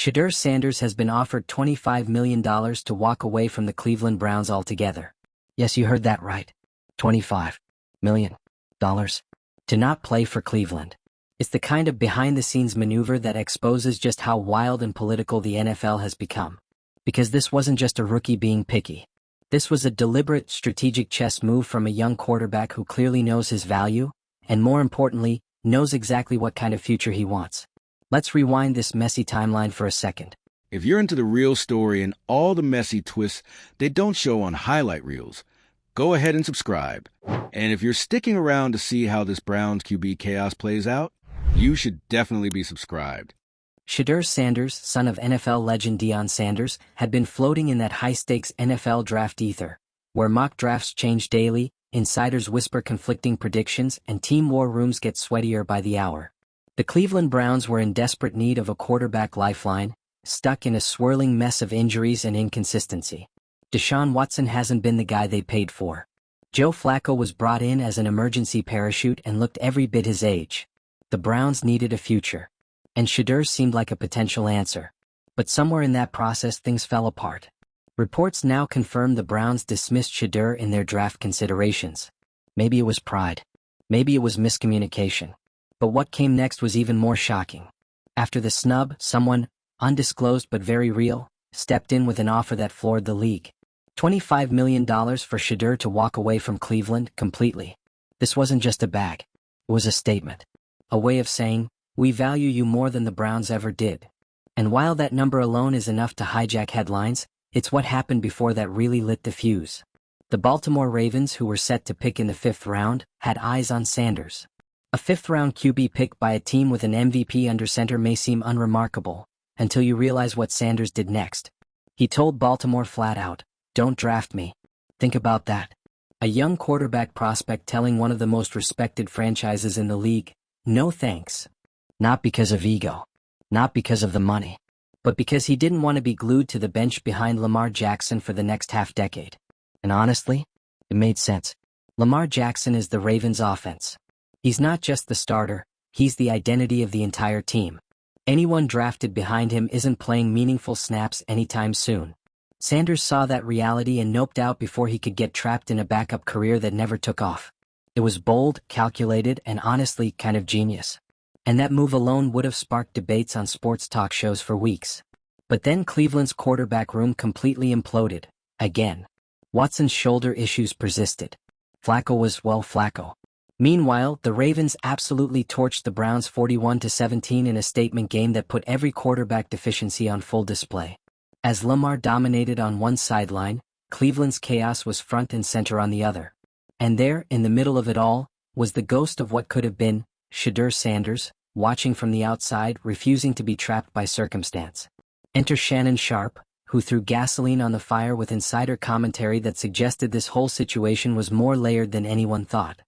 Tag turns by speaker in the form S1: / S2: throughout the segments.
S1: Shedeur Sanders has been offered $25 million to walk away from the Cleveland Browns altogether. Yes, you heard that right. $25 million. To not play for Cleveland. It's the kind of behind-the-scenes maneuver that exposes just how wild and political the NFL has become. Because this wasn't just a rookie being picky. This was a deliberate, strategic chess move from a young quarterback who clearly knows his value, and more importantly, knows exactly what kind of future he wants. Let's rewind this messy timeline for a second.
S2: If you're into the real story and all the messy twists they don't show on highlight reels, go ahead and subscribe. And if you're sticking around to see how this Browns QB chaos plays out, you should definitely be subscribed.
S1: Shedeur Sanders, son of NFL legend Deion Sanders, had been floating in that high-stakes NFL draft ether, where mock drafts change daily, insiders whisper conflicting predictions, and team war rooms get sweatier by the hour. The Cleveland Browns were in desperate need of a quarterback lifeline, stuck in a swirling mess of injuries and inconsistency. Deshaun Watson hasn't been the guy they paid for. Joe Flacco was brought in as an emergency parachute and looked every bit his age. The Browns needed a future. And Shedeur seemed like a potential answer. But somewhere in that process things fell apart. Reports now confirm the Browns dismissed Shedeur in their draft considerations. Maybe it was pride. Maybe it was miscommunication. But what came next was even more shocking. After the snub, someone, undisclosed but very real, stepped in with an offer that floored the league. $25 million for Shedeur to walk away from Cleveland completely. This wasn't just a bag. It was a statement. A way of saying, we value you more than the Browns ever did. And while that number alone is enough to hijack headlines, it's what happened before that really lit the fuse. The Baltimore Ravens, who were set to pick in the 5th round, had eyes on Sanders. A 5th-round QB pick by a team with an MVP under center may seem unremarkable, until you realize what Sanders did next. He told Baltimore flat out, "Don't draft me." Think about that. A young quarterback prospect telling one of the most respected franchises in the league, no thanks. Not because of ego. Not because of the money. But because he didn't want to be glued to the bench behind Lamar Jackson for the next half-decade. And honestly, it made sense. Lamar Jackson is the Ravens' offense. He's not just the starter, he's the identity of the entire team. Anyone drafted behind him isn't playing meaningful snaps anytime soon. Sanders saw that reality and noped out before he could get trapped in a backup career that never took off. It was bold, calculated, and honestly kind of genius. And that move alone would have sparked debates on sports talk shows for weeks. But then Cleveland's quarterback room completely imploded, again. Watson's shoulder issues persisted. Flacco was, well, Flacco. Meanwhile, the Ravens absolutely torched the Browns 41-17 in a statement game that put every quarterback deficiency on full display. As Lamar dominated on one sideline, Cleveland's chaos was front and center on the other. And there, in the middle of it all, was the ghost of what could have been, Shedeur Sanders, watching from the outside, refusing to be trapped by circumstance. Enter Shannon Sharpe, who threw gasoline on the fire with insider commentary that suggested this whole situation was more layered than anyone thought.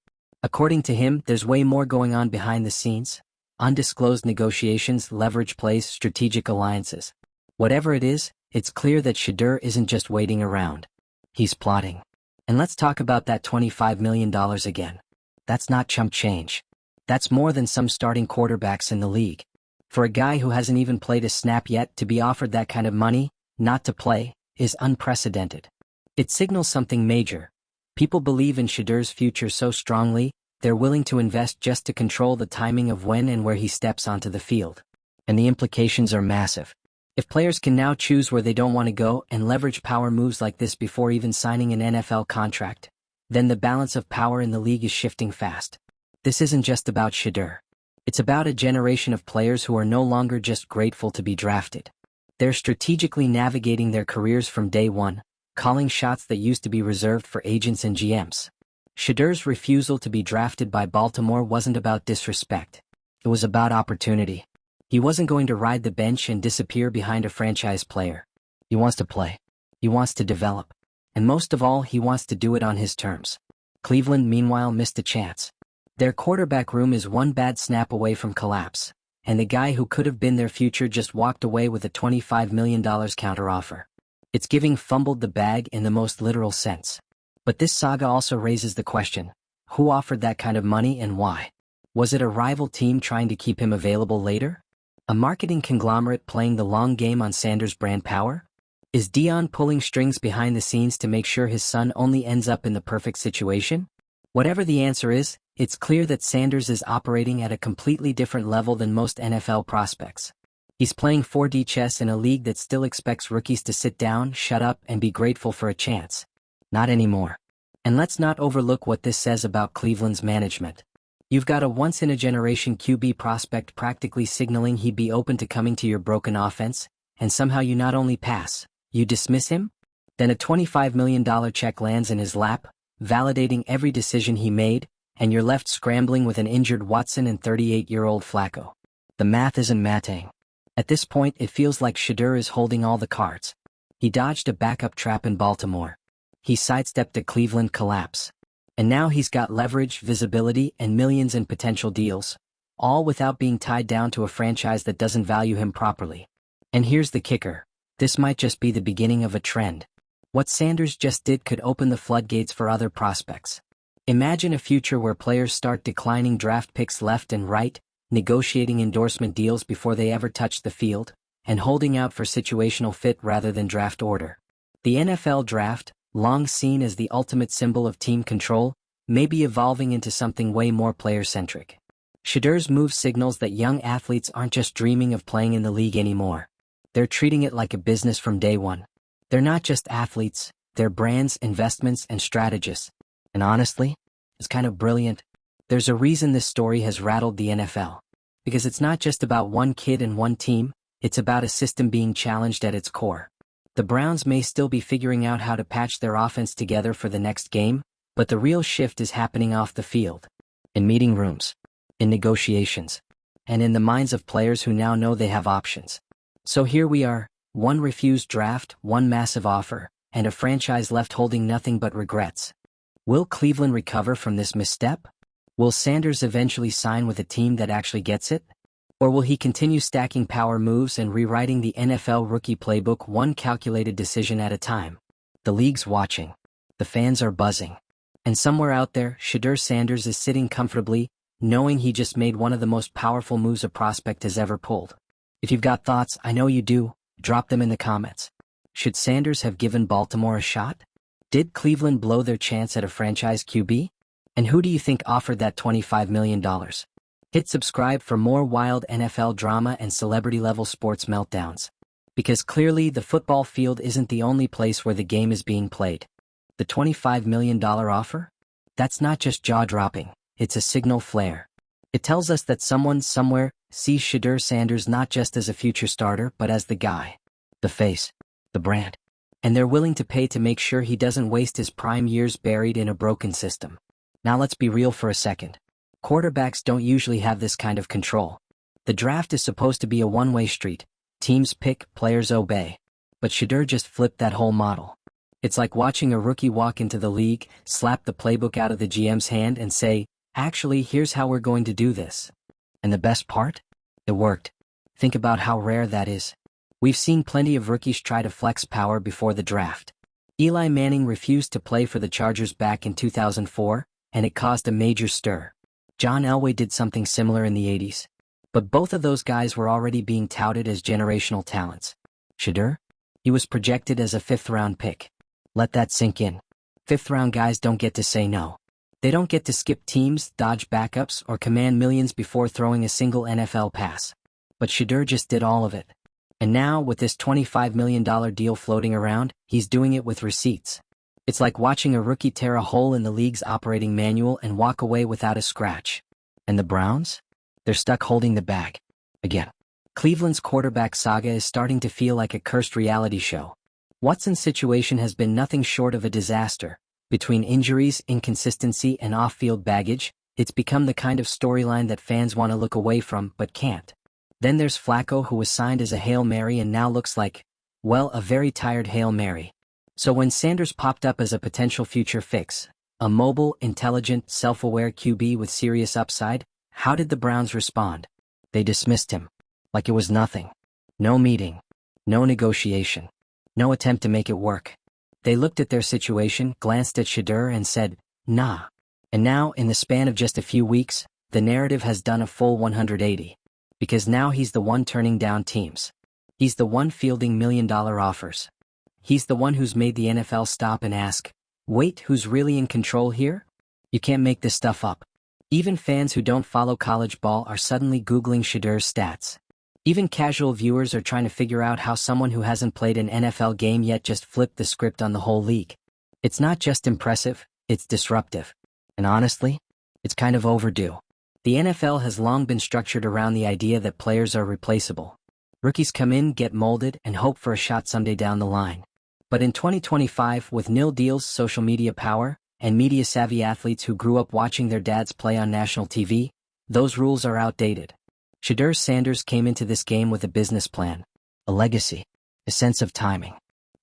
S1: According to him, there's way more going on behind the scenes. Undisclosed negotiations, leverage plays, strategic alliances. Whatever it is, it's clear that Shedeur isn't just waiting around. He's plotting. And let's talk about that $25 million again. That's not chump change. That's more than some starting quarterbacks in the league. For a guy who hasn't even played a snap yet to be offered that kind of money, not to play, is unprecedented. It signals something major. People believe in Shedeur's future so strongly, they're willing to invest just to control the timing of when and where he steps onto the field. And the implications are massive. If players can now choose where they don't want to go and leverage power moves like this before even signing an NFL contract, then the balance of power in the league is shifting fast. This isn't just about Shedeur. It's about a generation of players who are no longer just grateful to be drafted. They're strategically navigating their careers from day one, calling shots that used to be reserved for agents and GMs. Shedeur's refusal to be drafted by Baltimore wasn't about disrespect. It was about opportunity. He wasn't going to ride the bench and disappear behind a franchise player. He wants to play. He wants to develop. And most of all, he wants to do it on his terms. Cleveland, meanwhile, missed a chance. Their quarterback room is one bad snap away from collapse, and the guy who could have been their future just walked away with a $25 million counteroffer. It's giving fumbled the bag in the most literal sense. But this saga also raises the question, who offered that kind of money and why? Was it a rival team trying to keep him available later? A marketing conglomerate playing the long game on Sanders' brand power? Is Dion pulling strings behind the scenes to make sure his son only ends up in the perfect situation? Whatever the answer is, it's clear that Sanders is operating at a completely different level than most NFL prospects. He's playing 4D chess in a league that still expects rookies to sit down, shut up, and be grateful for a chance. Not anymore. And let's not overlook what this says about Cleveland's management. You've got a once-in-a-generation QB prospect practically signaling he'd be open to coming to your broken offense, and somehow you not only pass, you dismiss him? Then a $25 million check lands in his lap, validating every decision he made, and you're left scrambling with an injured Watson and 38-year-old Flacco. The math isn't matting. At this point, it feels like Shedeur is holding all the cards. He dodged a backup trap in Baltimore. He sidestepped a Cleveland collapse. And now he's got leverage, visibility, and millions in potential deals, all without being tied down to a franchise that doesn't value him properly. And here's the kicker. This might just be the beginning of a trend. What Sanders just did could open the floodgates for other prospects. Imagine a future where players start declining draft picks left and right, negotiating endorsement deals before they ever touch the field, and holding out for situational fit rather than draft order. The NFL draft, long seen as the ultimate symbol of team control, may be evolving into something way more player-centric. Shedeur's move signals that young athletes aren't just dreaming of playing in the league anymore. They're treating it like a business from day one. They're not just athletes, they're brands, investments, and strategists. And honestly, it's kind of brilliant. There's a reason this story has rattled the NFL. Because it's not just about one kid and one team, it's about a system being challenged at its core. The Browns may still be figuring out how to patch their offense together for the next game, but the real shift is happening off the field. In meeting rooms, in negotiations, and in the minds of players who now know they have options. So here we are, one refused draft, one massive offer, and a franchise left holding nothing but regrets. Will Cleveland recover from this misstep? Will Sanders eventually sign with a team that actually gets it? Or will he continue stacking power moves and rewriting the NFL rookie playbook one calculated decision at a time? The league's watching. The fans are buzzing. And somewhere out there, Shedeur Sanders is sitting comfortably, knowing he just made one of the most powerful moves a prospect has ever pulled. If you've got thoughts, I know you do, drop them in the comments. Should Sanders have given Baltimore a shot? Did Cleveland blow their chance at a franchise QB? And who do you think offered that $25 million? Hit subscribe for more wild NFL drama and celebrity-level sports meltdowns. Because clearly the football field isn't the only place where the game is being played. The $25 million offer? That's not just jaw-dropping, it's a signal flare. It tells us that someone somewhere sees Shedeur Sanders not just as a future starter but as the guy, the face, the brand. And they're willing to pay to make sure he doesn't waste his prime years buried in a broken system. Now let's be real for a second. Quarterbacks don't usually have this kind of control. The draft is supposed to be a one-way street. Teams pick, players obey. But Shedeur just flipped that whole model. It's like watching a rookie walk into the league, slap the playbook out of the GM's hand and say, actually, here's how we're going to do this. And the best part? It worked. Think about how rare that is. We've seen plenty of rookies try to flex power before the draft. Eli Manning refused to play for the Chargers back in 2004, and it caused a major stir. John Elway did something similar in the 80s. But both of those guys were already being touted as generational talents. Shedeur? He was projected as a fifth-round pick. Let that sink in. Fifth-round guys don't get to say no. They don't get to skip teams, dodge backups, or command millions before throwing a single NFL pass. But Shedeur just did all of it. And now, with this $25 million deal floating around, he's doing it with receipts. It's like watching a rookie tear a hole in the league's operating manual and walk away without a scratch. And the Browns? They're stuck holding the bag. Again. Cleveland's quarterback saga is starting to feel like a cursed reality show. Watson's situation has been nothing short of a disaster. Between injuries, inconsistency, and off-field baggage, it's become the kind of storyline that fans want to look away from but can't. Then there's Flacco, who was signed as a Hail Mary and now looks like, well, a very tired Hail Mary. So when Sanders popped up as a potential future fix, a mobile, intelligent, self-aware QB with serious upside, how did the Browns respond? They dismissed him. Like it was nothing. No meeting. No negotiation. No attempt to make it work. They looked at their situation, glanced at Shedeur, and said, nah. And now, in the span of just a few weeks, the narrative has done a full 180. Because now he's the one turning down teams. He's the one fielding million-dollar offers. He's the one who's made the NFL stop and ask, wait, who's really in control here? You can't make this stuff up. Even fans who don't follow college ball are suddenly Googling Shedeur's stats. Even casual viewers are trying to figure out how someone who hasn't played an NFL game yet just flipped the script on the whole league. It's not just impressive, it's disruptive. And honestly, it's kind of overdue. The NFL has long been structured around the idea that players are replaceable. Rookies come in, get molded, and hope for a shot someday down the line. But in 2025, with nil deals, social media power, and media-savvy athletes who grew up watching their dads play on national TV, those rules are outdated. Shedeur Sanders came into this game with a business plan, a legacy, a sense of timing.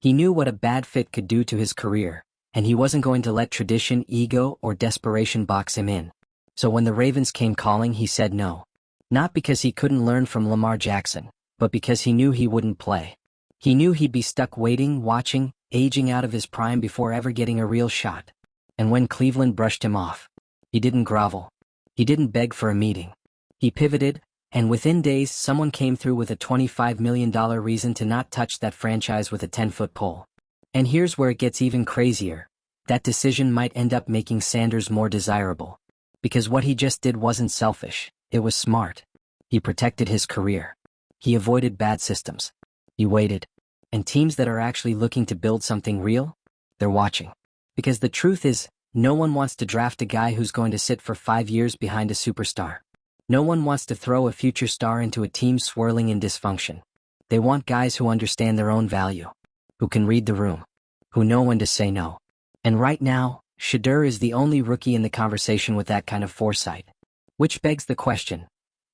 S1: He knew what a bad fit could do to his career, and he wasn't going to let tradition, ego, or desperation box him in. So when the Ravens came calling, he said no. Not because he couldn't learn from Lamar Jackson, but because he knew he wouldn't play. He knew he'd be stuck waiting, watching, aging out of his prime before ever getting a real shot. And when Cleveland brushed him off, he didn't grovel. He didn't beg for a meeting. He pivoted, and within days someone came through with a $25 million reason to not touch that franchise with a 10-foot pole. And here's where it gets even crazier. That decision might end up making Sanders more desirable. Because what he just did wasn't selfish, it was smart. He protected his career. He avoided bad systems. He waited. And teams that are actually looking to build something real, they're watching. Because the truth is, no one wants to draft a guy who's going to sit for 5 years behind a superstar. No one wants to throw a future star into a team swirling in dysfunction. They want guys who understand their own value, who can read the room, who know when to say no. And right now, Shedeur is the only rookie in the conversation with that kind of foresight. Which begs the question,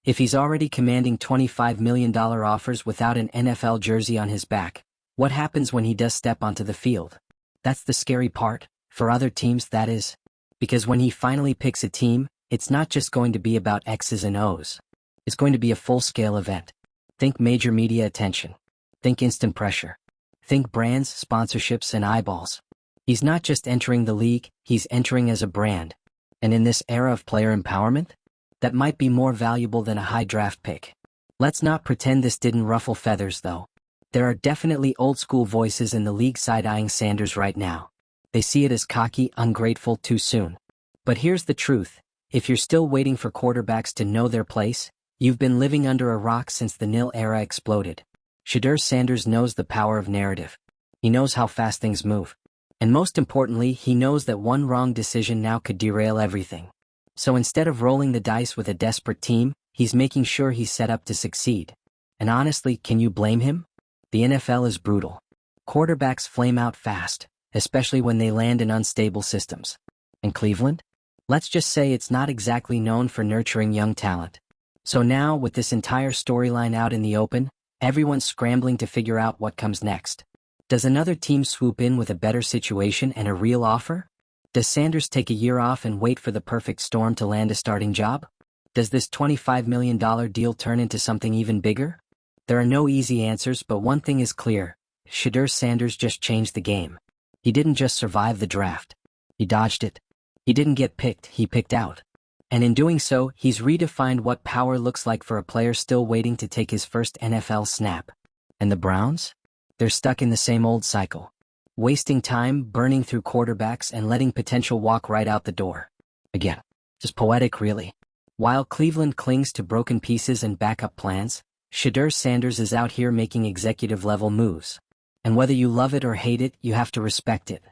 S1: if he's already commanding $25 million offers without an NFL jersey on his back, what happens when he does step onto the field? That's the scary part, for other teams that is. Because when he finally picks a team, it's not just going to be about X's and O's. It's going to be a full-scale event. Think major media attention. Think instant pressure. Think brands, sponsorships, and eyeballs. He's not just entering the league, he's entering as a brand. And in this era of player empowerment, that might be more valuable than a high draft pick. Let's not pretend this didn't ruffle feathers, though. There are definitely old-school voices in the league side-eyeing Sanders right now. They see it as cocky, ungrateful, too soon. But here's the truth. If you're still waiting for quarterbacks to know their place, you've been living under a rock since the nil era exploded. Shedeur Sanders knows the power of narrative. He knows how fast things move. And most importantly, he knows that one wrong decision now could derail everything. So instead of rolling the dice with a desperate team, he's making sure he's set up to succeed. And honestly, can you blame him? The NFL is brutal. Quarterbacks flame out fast, especially when they land in unstable systems. And Cleveland? Let's just say it's not exactly known for nurturing young talent. So now, with this entire storyline out in the open, everyone's scrambling to figure out what comes next. Does another team swoop in with a better situation and a real offer? Does Sanders take a year off and wait for the perfect storm to land a starting job? Does this $25 million deal turn into something even bigger? There are no easy answers, but one thing is clear. Shedeur Sanders just changed the game. He didn't just survive the draft. He dodged it. He didn't get picked, he picked out. And in doing so, he's redefined what power looks like for a player still waiting to take his first NFL snap. And the Browns? They're stuck in the same old cycle. Wasting time, burning through quarterbacks, and letting potential walk right out the door. Again, just poetic really. While Cleveland clings to broken pieces and backup plans, Shedeur Sanders is out here making executive-level moves. And whether you love it or hate it, you have to respect it.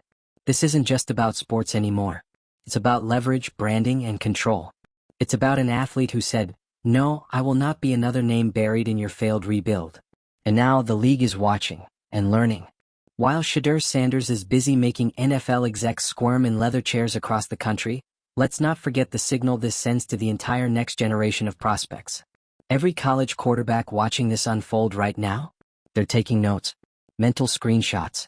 S1: This isn't just about sports anymore. It's about leverage, branding, and control. It's about an athlete who said, "No, I will not be another name buried in your failed rebuild." And now the league is watching and learning. While Shedeur Sanders is busy making NFL execs squirm in leather chairs across the country, let's not forget the signal this sends to the entire next generation of prospects. Every college quarterback watching this unfold right now, they're taking notes, mental screenshots,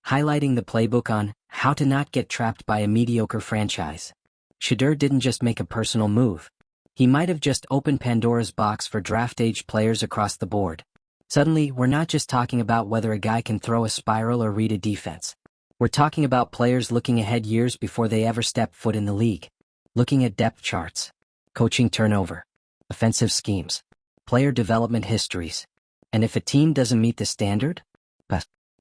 S1: highlighting the playbook on how to not get trapped by a mediocre franchise. Shedeur didn't just make a personal move. He might have just opened Pandora's box for draft-age players across the board. Suddenly, we're not just talking about whether a guy can throw a spiral or read a defense. We're talking about players looking ahead years before they ever step foot in the league. Looking at depth charts, coaching turnover, offensive schemes, player development histories. And if a team doesn't meet the standard,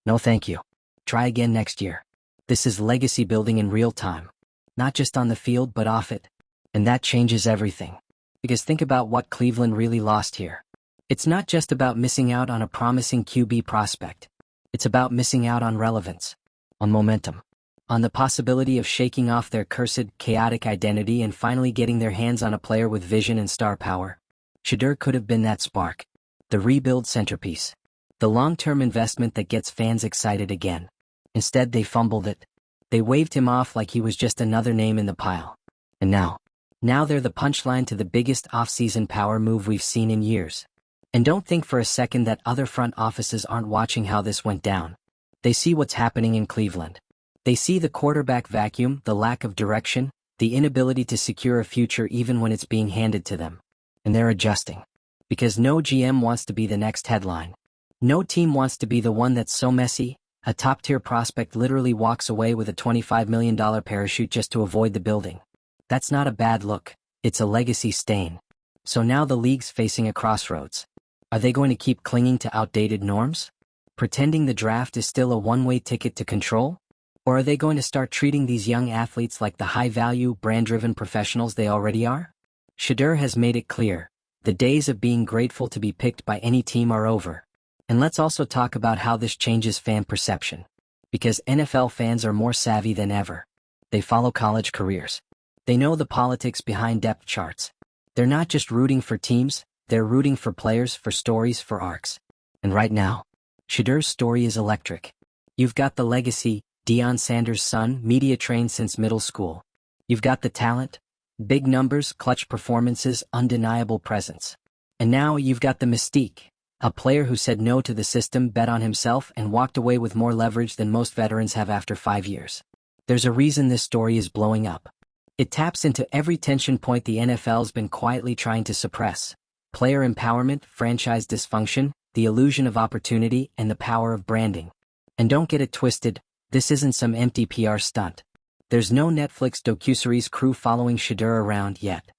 S1: no thank you. Try again next year. This is legacy building in real time. Not just on the field but off it. And that changes everything. Because think about what Cleveland really lost here. It's not just about missing out on a promising QB prospect. It's about missing out on relevance, on momentum, on the possibility of shaking off their cursed, chaotic identity and finally getting their hands on a player with vision and star power. Shedeur could have been that spark. The rebuild centerpiece. The long-term investment that gets fans excited again. Instead, they fumbled it. They waved him off like he was just another name in the pile. And now they're the punchline to the biggest off-season power move we've seen in years. And don't think for a second that other front offices aren't watching how this went down. They see what's happening in Cleveland. They see the quarterback vacuum, the lack of direction, the inability to secure a future even when it's being handed to them. And they're adjusting. Because no GM wants to be the next headline. No team wants to be the one that's so messy, a top-tier prospect literally walks away with a $25 million parachute just to avoid the building. That's not a bad look, it's a legacy stain. So now the league's facing a crossroads. Are they going to keep clinging to outdated norms? Pretending the draft is still a one-way ticket to control? Or are they going to start treating these young athletes like the high-value, brand-driven professionals they already are? Shedeur has made it clear. The days of being grateful to be picked by any team are over. And let's also talk about how this changes fan perception. Because NFL fans are more savvy than ever. They follow college careers. They know the politics behind depth charts. They're not just rooting for teams, they're rooting for players, for stories, for arcs. And right now, Shedeur's story is electric. You've got the legacy, Deion Sanders' son, media trained since middle school. You've got the talent, big numbers, clutch performances, undeniable presence. And now you've got the mystique, a player who said no to the system, bet on himself, and walked away with more leverage than most veterans have after 5 years. There's a reason this story is blowing up. It taps into every tension point the NFL's been quietly trying to suppress. Player empowerment, franchise dysfunction, the illusion of opportunity, and the power of branding. And don't get it twisted, this isn't some empty PR stunt. There's no Netflix docuseries crew following Shedeur around yet.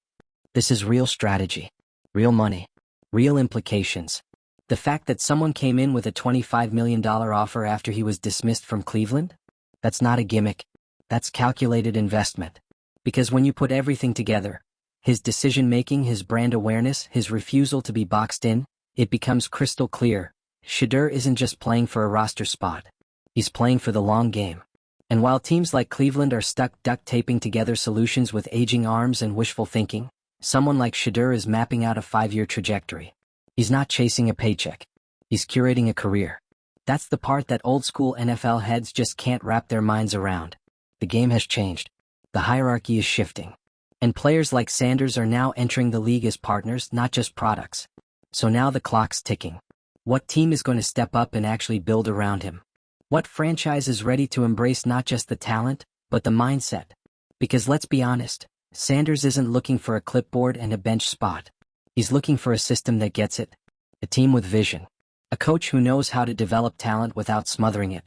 S1: This is real strategy, real money, real implications. The fact that someone came in with a $25 million offer after he was dismissed from Cleveland? That's not a gimmick. That's calculated investment. Because when you put everything together, his decision-making, his brand awareness, his refusal to be boxed in, it becomes crystal clear. Shedeur isn't just playing for a roster spot. He's playing for the long game. And while teams like Cleveland are stuck duct-taping together solutions with aging arms and wishful thinking, someone like Shedeur is mapping out a 5-year trajectory. He's not chasing a paycheck. He's curating a career. That's the part that old-school NFL heads just can't wrap their minds around. The game has changed. The hierarchy is shifting. And players like Sanders are now entering the league as partners, not just products. So now the clock's ticking. What team is going to step up and actually build around him? What franchise is ready to embrace not just the talent, but the mindset? Because let's be honest, Sanders isn't looking for a clipboard and a bench spot. He's looking for a system that gets it. A team with vision. A coach who knows how to develop talent without smothering it.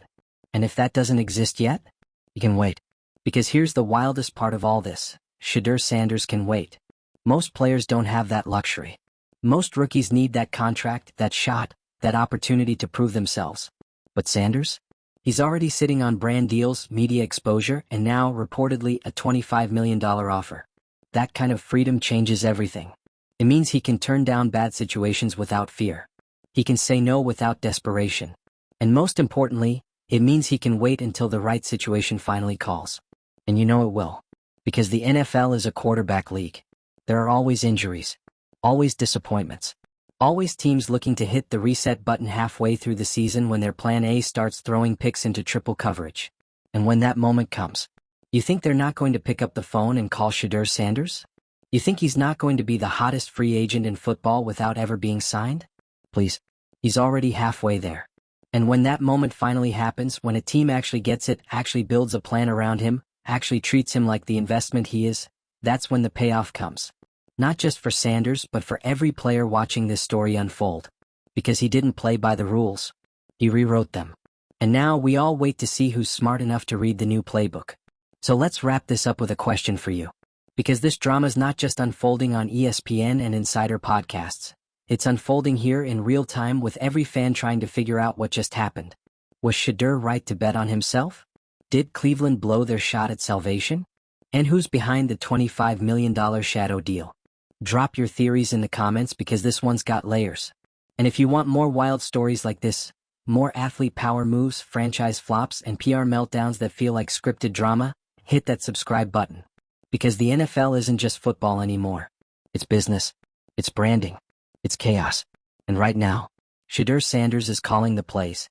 S1: And if that doesn't exist yet, you can wait. Because here's the wildest part of all this. Shedeur Sanders can wait. Most players don't have that luxury. Most rookies need that contract, that shot, that opportunity to prove themselves. But Sanders? He's already sitting on brand deals, media exposure, and now, reportedly, a $25 million offer. That kind of freedom changes everything. It means he can turn down bad situations without fear. He can say no without desperation. And most importantly, it means he can wait until the right situation finally calls. And you know it will. Because the NFL is a quarterback league. There are always injuries. Always disappointments. Always teams looking to hit the reset button halfway through the season when their plan A starts throwing picks into triple coverage. And when that moment comes, you think they're not going to pick up the phone and call Shedeur Sanders? You think he's not going to be the hottest free agent in football without ever being signed? Please. He's already halfway there. And when that moment finally happens, when a team actually gets it, actually builds a plan around him, actually treats him like the investment he is, that's when the payoff comes. Not just for Sanders, but for every player watching this story unfold. Because he didn't play by the rules. He rewrote them. And now we all wait to see who's smart enough to read the new playbook. So let's wrap this up with a question for you. Because this drama's not just unfolding on ESPN and Insider podcasts. It's unfolding here in real time with every fan trying to figure out what just happened. Was Shedeur right to bet on himself? Did Cleveland blow their shot at salvation? And who's behind the $25 million shadow deal? Drop your theories in the comments because this one's got layers. And if you want more wild stories like this, more athlete power moves, franchise flops, and PR meltdowns that feel like scripted drama, hit that subscribe button. Because the NFL isn't just football anymore. It's business. It's branding. It's chaos. And right now, Shedeur Sanders is calling the plays.